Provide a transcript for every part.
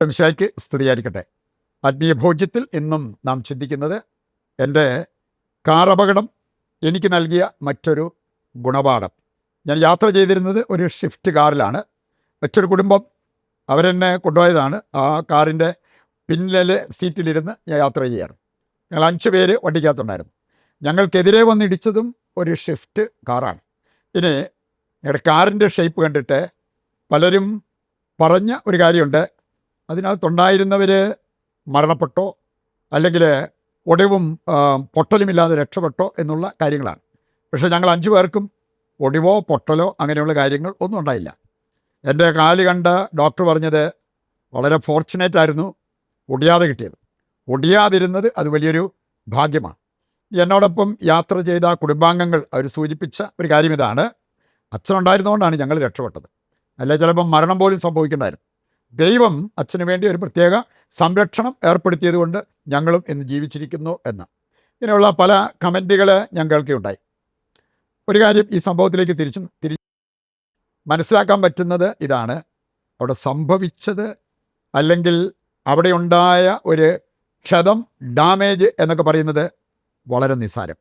മിശിഹായ്ക്ക് സ്തുതിയായിരിക്കട്ടെ. ആത്മീയ ഭോജ്യത്തിൽ ഇന്നും നാം ചിന്തിക്കുന്നത് എൻ്റെ കാർ അപകടം എനിക്ക് നൽകിയ മറ്റൊരു ഗുണപാഠം. ഞാൻ യാത്ര ചെയ്തിരുന്നത് ഒരു ഷിഫ്റ്റ് കാറിലാണ്. മറ്റൊരു കുടുംബം അവരെന്നെ കൊണ്ടുപോയതാണ്. ആ കാറിൻ്റെ പിന്നിലെ സീറ്റിലിരുന്ന് ഞാൻ യാത്ര ചെയ്യുകയാണ്. ഞങ്ങൾ 5 പേര് വണ്ടിക്കകത്തുണ്ടായിരുന്നു. ഞങ്ങൾക്കെതിരെ വന്നിടിച്ചതും ഒരു ഷിഫ്റ്റ് കാറാണ്. ഇനി ഞങ്ങളുടെ കാറിൻ്റെ ഷേപ്പ് കണ്ടിട്ട് പലരും പറഞ്ഞ ഒരു കാര്യമുണ്ട്, അതിനകത്തുണ്ടായിരുന്നവർ മരണപ്പെട്ടോ അല്ലെങ്കിൽ ഒടിവും പൊട്ടലുമില്ലാതെ രക്ഷപ്പെട്ടോ എന്നുള്ള കാര്യങ്ങളാണ്. പക്ഷേ ഞങ്ങൾ 5 പേർക്കും ഒടിവോ പൊട്ടലോ അങ്ങനെയുള്ള കാര്യങ്ങൾ ഒന്നും ഉണ്ടായില്ല. എൻ്റെ കാല് കണ്ട ഡോക്ടർ പറഞ്ഞത് വളരെ ഫോർച്ചുനേറ്റ് ആയിരുന്നു ഒടിയാതെ കിട്ടിയത്. ഒടിയാതിരുന്നത് അത് വലിയൊരു ഭാഗ്യമാണ്. എന്നോടൊപ്പം യാത്ര ചെയ്ത കുടുംബാംഗങ്ങൾ അവർ സൂചിപ്പിച്ച ഒരു കാര്യം ഇതാണ്: അച്ഛനുണ്ടായിരുന്നുകൊണ്ടാണ് ഞങ്ങൾ രക്ഷപ്പെട്ടത്, അല്ലെ ചിലപ്പം മരണം പോലും സംഭവിക്കണ്ടായിരുന്നു. ദൈവം അച്ഛന് വേണ്ടി ഒരു പ്രത്യേക സംരക്ഷണം ഏർപ്പെടുത്തിയത് കൊണ്ട് ഞങ്ങളും ഇന്ന് ജീവിച്ചിരിക്കുന്നു എന്ന്. ഇങ്ങനെയുള്ള പല കമൻറ്റുകൾ ഞാൻ കേൾക്കുകയുണ്ടായി. ഒരു കാര്യം ഈ സംഭവത്തിലേക്ക് തിരിച്ച് മനസ്സിലാക്കാൻ പറ്റുന്നത് ഇതാണ്: അവിടെ സംഭവിച്ചത് അല്ലെങ്കിൽ അവിടെ ഉണ്ടായ ഒരു ക്ഷതം, ഡാമേജ് എന്നൊക്കെ പറയുന്നത് വളരെ നിസ്സാരം.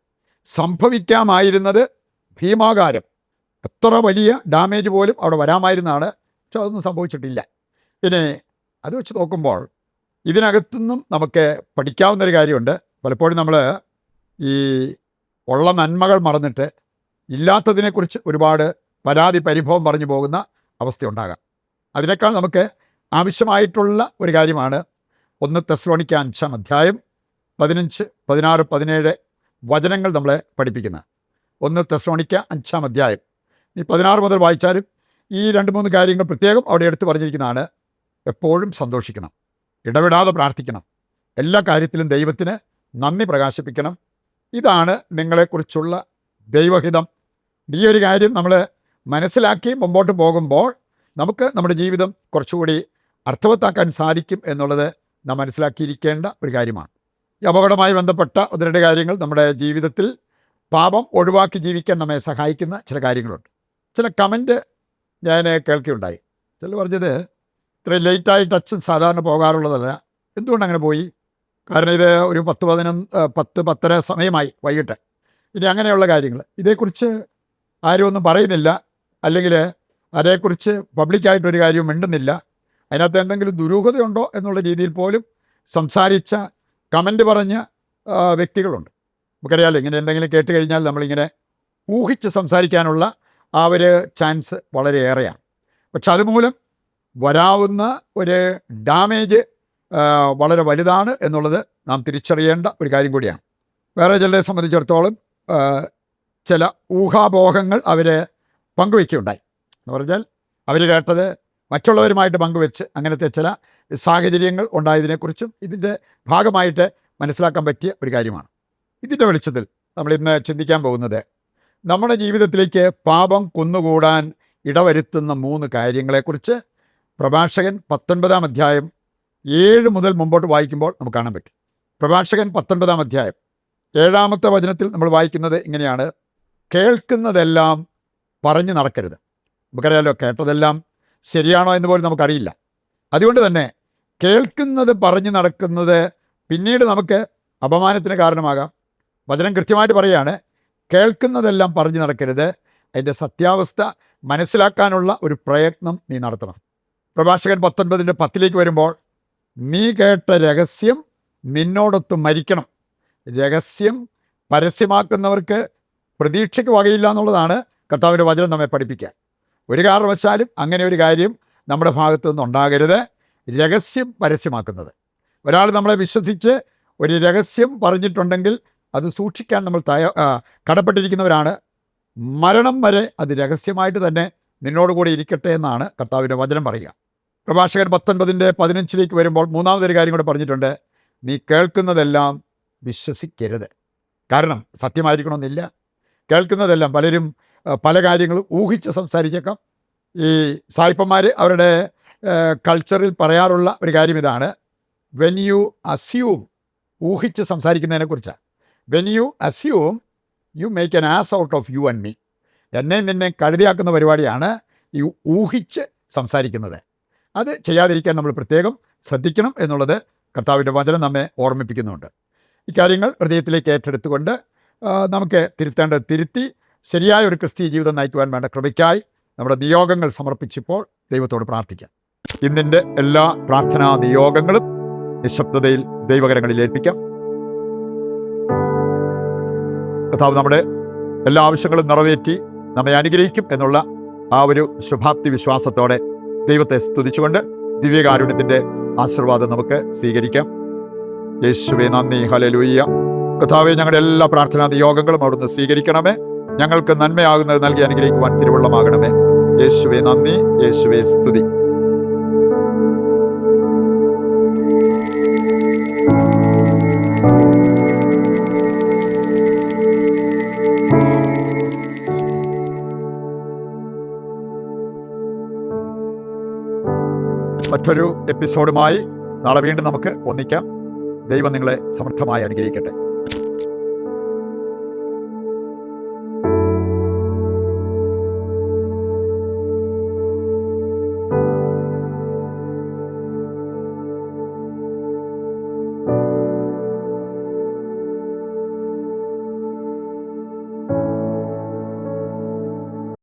സംഭവിക്കാമായിരുന്നത് ഭീമാകാരം, എത്ര വലിയ ഡാമേജ് പോലും അവിടെ വരാമായിരുന്നതാണ്. പക്ഷെ അതൊന്നും സംഭവിച്ചിട്ടില്ല. പിന്നെ അത് വെച്ച് നോക്കുമ്പോൾ ഇതിനകത്തുനിന്നും നമുക്ക് പഠിക്കാവുന്നൊരു കാര്യമുണ്ട്. പലപ്പോഴും നമ്മൾ ഈ ഉള്ള നന്മകൾ മറന്നിട്ട് ഇല്ലാത്തതിനെക്കുറിച്ച് ഒരുപാട് പരാതി പരിഭവം പറഞ്ഞു പോകുന്ന അവസ്ഥയുണ്ടാകാം. അതിനേക്കാൾ നമുക്ക് ആവശ്യമായിട്ടുള്ള ഒരു കാര്യമാണ് 1 തെസ്സലോനിക്ക 5-ാം അധ്യായം 15, 16, 17 വചനങ്ങൾ നമ്മളെ പഠിപ്പിക്കുന്നത്. 1 തെസ്സലോനിക്ക 5-ാം അധ്യായം ഈ 16 മുതൽ വായിച്ചാലും ഈ 2-3 കാര്യങ്ങൾ പ്രത്യേകം അവിടെ എടുത്ത് പറഞ്ഞിരിക്കുന്നതാണ്. എപ്പോഴും സന്തോഷിക്കണം, ഇടവിടാതെ പ്രാർത്ഥിക്കണം, എല്ലാ കാര്യത്തിലും ദൈവത്തിന് നന്ദി പ്രകാശിപ്പിക്കണം. ഇതാണ് നിങ്ങളെക്കുറിച്ചുള്ള ദൈവഹിതം. ഈ ഒരു കാര്യം നമ്മൾ മനസ്സിലാക്കി മുമ്പോട്ട് പോകുമ്പോൾ നമുക്ക് നമ്മുടെ ജീവിതം കുറച്ചുകൂടി അർത്ഥവത്താക്കാൻ സാധിക്കും എന്നുള്ളത് നാം മനസ്സിലാക്കിയിരിക്കേണ്ട ഒരു കാര്യമാണ്. ഈ അപകടവുമായി ബന്ധപ്പെട്ട 1-2 കാര്യങ്ങൾ നമ്മുടെ ജീവിതത്തിൽ പാപം ഒഴിവാക്കി ജീവിക്കാൻ നമ്മെ സഹായിക്കുന്ന ചില കാര്യങ്ങളുണ്ട്. ചില കമൻറ്റ് ഞാൻ കേൾക്കുകയുണ്ടായി. ചില പറഞ്ഞത് ഇത്ര ലേറ്റായിട്ട് അച്ഛൻ സാധാരണ പോകാറുള്ളതല്ല, എന്തുകൊണ്ട് അങ്ങനെ പോയി? കാരണം ഇത് ഒരു 10-10:30 സമയമായി വൈകിട്ട്. ഇനി അങ്ങനെയുള്ള കാര്യങ്ങൾ ഇതേക്കുറിച്ച് ആരും ഒന്നും പറയുന്നില്ല, അല്ലെങ്കിൽ അതേക്കുറിച്ച് പബ്ലിക്കായിട്ടൊരു കാര്യവും മിണ്ടുന്നില്ല. അതിനകത്ത് എന്തെങ്കിലും ദുരൂഹതയുണ്ടോ എന്നുള്ള രീതിയിൽ പോലും സംസാരിച്ച കമൻറ്റ് പറഞ്ഞ വ്യക്തികളുണ്ട്. നമുക്കറിയാമല്ലോ, ഇങ്ങനെ എന്തെങ്കിലും കേട്ട് കഴിഞ്ഞാൽ നമ്മളിങ്ങനെ ഊഹിച്ച് സംസാരിക്കാനുള്ള ആ ഒരു ചാൻസ് വളരെയേറെയാണ്. പക്ഷെ അതുമൂലം വരാവുന്ന ഒരു ഡാമേജ് വളരെ വലുതാണ് എന്നുള്ളത് നാം തിരിച്ചറിയേണ്ട ഒരു കാര്യം കൂടിയാണ്. വേറെ ചിലരെ സംബന്ധിച്ചിടത്തോളം ചില ഊഹാപോഹങ്ങൾ അവർ പങ്കുവയ്ക്കുകയുണ്ടായി. എന്ന് പറഞ്ഞാൽ അവർ കേട്ടത് മറ്റുള്ളവരുമായിട്ട് പങ്കുവെച്ച് അങ്ങനത്തെ ചില സാഹചര്യങ്ങൾ ഉണ്ടായതിനെക്കുറിച്ചും ഇതിൻ്റെ ഭാഗമായിട്ട് മനസ്സിലാക്കാൻ പറ്റിയ ഒരു കാര്യമാണ്. ഇതിൻ്റെ വെളിച്ചത്തിൽ നമ്മൾ ഇന്ന് ചിന്തിക്കാൻ പോകുന്നത് നമ്മുടെ ജീവിതത്തിലേക്ക് പാപം കുന്നുകൂടാൻ ഇടവരുത്തുന്ന 3 കാര്യങ്ങളെക്കുറിച്ച് പ്രഭാഷകൻ 19-ാം അധ്യായം 7 മുതൽ മുമ്പോട്ട് വായിക്കുമ്പോൾ നമുക്ക് കാണാൻ പറ്റും. പ്രഭാഷകൻ 19-ാം അധ്യായം 7-ാമത്തെ വചനത്തിൽ നമ്മൾ വായിക്കുന്നത് ഇങ്ങനെയാണ്: കേൾക്കുന്നതെല്ലാം പറഞ്ഞു നടക്കരുത്. നമുക്കറിയാമല്ലോ, കേട്ടതെല്ലാം ശരിയാണോ എന്ന് പോലും നമുക്കറിയില്ല. അതുകൊണ്ട് തന്നെ കേൾക്കുന്നത് പറഞ്ഞു നടക്കുന്നത് പിന്നീട് നമുക്ക് അപമാനത്തിന് കാരണമാകാം. വചനം കൃത്യമായിട്ട് പറയുകയാണ്, കേൾക്കുന്നതെല്ലാം പറഞ്ഞു നടക്കരുത്, അതിൻ്റെ സത്യാവസ്ഥ മനസ്സിലാക്കാനുള്ള ഒരു പ്രയത്നം നീ നടത്തണം. പ്രഭാഷകൻ 19:10 വരുമ്പോൾ, നീ കേട്ട രഹസ്യം നിന്നോടൊത്ത് മരിക്കണം. രഹസ്യം പരസ്യമാക്കുന്നവർക്ക് പ്രതീക്ഷയ്ക്ക് വകയില്ല എന്നുള്ളതാണ് കർത്താവിൻ്റെ വചനം നമ്മെ പഠിപ്പിക്കുക. ഒരു കാരണവശാലും അങ്ങനെ ഒരു കാര്യം നമ്മുടെ ഭാഗത്തു നിന്നുണ്ടാകരുത്. രഹസ്യം പരസ്യമാക്കുന്നത്, ഒരാൾ നമ്മളെ വിശ്വസിച്ച് ഒരു രഹസ്യം പറഞ്ഞിട്ടുണ്ടെങ്കിൽ അത് സൂക്ഷിക്കാൻ നമ്മൾ കടപ്പെട്ടിരിക്കുന്നവരാണ്. മരണം വരെ അത് രഹസ്യമായിട്ട് തന്നെ നിന്നോടുകൂടി ഇരിക്കട്ടെ എന്നാണ് കർത്താവിൻ്റെ വചനം പറയുക. പ്രഭാഷകൻ 19:15 വരുമ്പോൾ 3-ാമതൊരു കാര്യം കൂടെ പറഞ്ഞിട്ടുണ്ട്: നീ കേൾക്കുന്നതെല്ലാം വിശ്വസിക്കരുത്. കാരണം സത്യമായിരിക്കണമെന്നില്ല. കേൾക്കുന്നതെല്ലാം പലരും പല കാര്യങ്ങളും ഊഹിച്ച് സംസാരിച്ചേക്കാം. ഈ സായിപ്പന്മാർ അവരുടെ കൾച്ചറിൽ പറയാറുള്ള ഒരു കാര്യം ഇതാണ്: വെൻ യു അസ്യൂം, ഊഹിച്ച് സംസാരിക്കുന്നതിനെക്കുറിച്ചാണ്. When you assume you make an ass out of you and me. എന്നെ നിന്നെ കഴുതിയാക്കുന്ന പരിപാടിയാണ് ഈ ഊഹിച്ച് സംസാരിക്കുന്നത്. അത് ചെയ്യാതിരിക്കാൻ നമ്മൾ പ്രത്യേകം ശ്രദ്ധിക്കണം എന്നുള്ളത് കർത്താവിൻ്റെ വചനം നമ്മെ ഓർമ്മിപ്പിക്കുന്നുണ്ട്. ഇക്കാര്യങ്ങൾ ഹൃദയത്തിലേക്ക് ഏറ്റെടുത്തുകൊണ്ട് നമുക്ക് തിരുത്തേണ്ടത് തിരുത്തി ശരിയായ ഒരു ക്രിസ്തീയ ജീവിതം നയിക്കുവാൻ വേണ്ട കൃപയ്ക്കായി നമ്മുടെ നിയോഗങ്ങൾ സമർപ്പിച്ചപ്പോൾ ദൈവത്തോട് പ്രാർത്ഥിക്കാം. ഇന്നിൻ്റെ എല്ലാ പ്രാർത്ഥനാ നിയോഗങ്ങളും നിശബ്ദതയിൽ ദൈവകരങ്ങളിൽ ഏൽപ്പിക്കാം. കർത്താവ് നമ്മുടെ എല്ലാ ആവശ്യങ്ങളും നിറവേറ്റി നമ്മെ അനുഗ്രഹിക്കും എന്നുള്ള ആ ഒരു ശുഭാപ്തി വിശ്വാസത്തോടെ ദൈവത്തെ സ്തുതിച്ചുകൊണ്ട് ദിവ്യകാരുണ്യത്തിൻ്റെ ആശീർവാദം നമുക്ക് സ്വീകരിക്കാം. യേശുവേ നന്ദി, ഹല്ലേലൂയ. കർത്താവേ, ഞങ്ങളുടെ എല്ലാ പ്രാർത്ഥനാ നിയോഗങ്ങളും അവിടുന്ന് സ്വീകരിക്കണമേ. ഞങ്ങൾക്ക് നന്മയാകുന്നത് നൽകി അനുഗ്രഹിക്കുവാൻ തിരുവുള്ളമാകണമേ. യേശുവേ നന്ദി, യേശുവേ സ്തുതി. മറ്റൊരു എപ്പിസോഡുമായി നാളെ വീണ്ടും നമുക്ക് ഒന്നിക്കാം. ദൈവം നിങ്ങളെ സമൃദ്ധമായി അനുഗ്രഹിക്കട്ടെ.